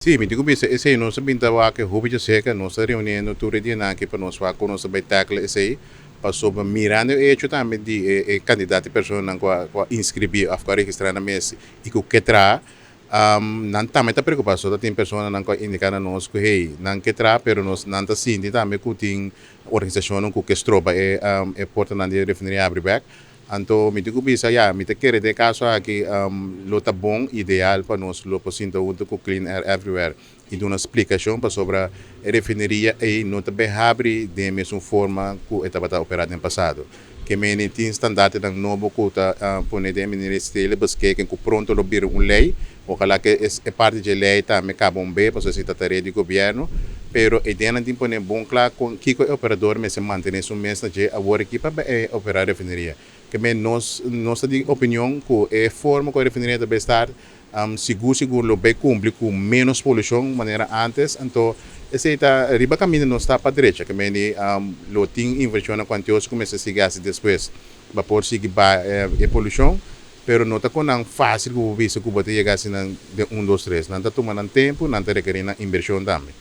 Sì, mi dico se non si bintava che hobby seca, non si riuniendo tutti di anche per non swa con non tackle sei passò per mirando e ciò tambe di candidati persone qua iscrivi a fare registrare na mes e che tra non tambe ta preoccupato da tin persone non qua indicare nos che hey non che tra però nos non ta sindi tambe cu tin organizzazione cu che stroba e porta nan di rifineria abri back anto mi dico bisa ya mi te kere de caso aqui lo tá bom ideal para nós lo posinto junto com clean air everywhere e dá uma explicação para sobre a refineria e não também abre de mesma forma que estava operado no passado que meni tem standard ng novo que tá pone de ministério busque que pronto lo bir lei ojalá que é parte de lei tá me cabo bem para se tratar de governo pero e dena tem pone bom claro com que o operador me se mantém su mês na je a work equipa operar a refineria que me nossa opinião que é forma que a refineria deve estar seguro lo bem cumpre com menos poluição maneira antes então esse está riba caminho não está para a direita que me lo tem inversão quantiosa começa a seguir depois vapor seguir a poluição pero não está com não fácil que o visto que você chegar assim de 1, 2, 3 não está tomando tempo não está requerendo inversão também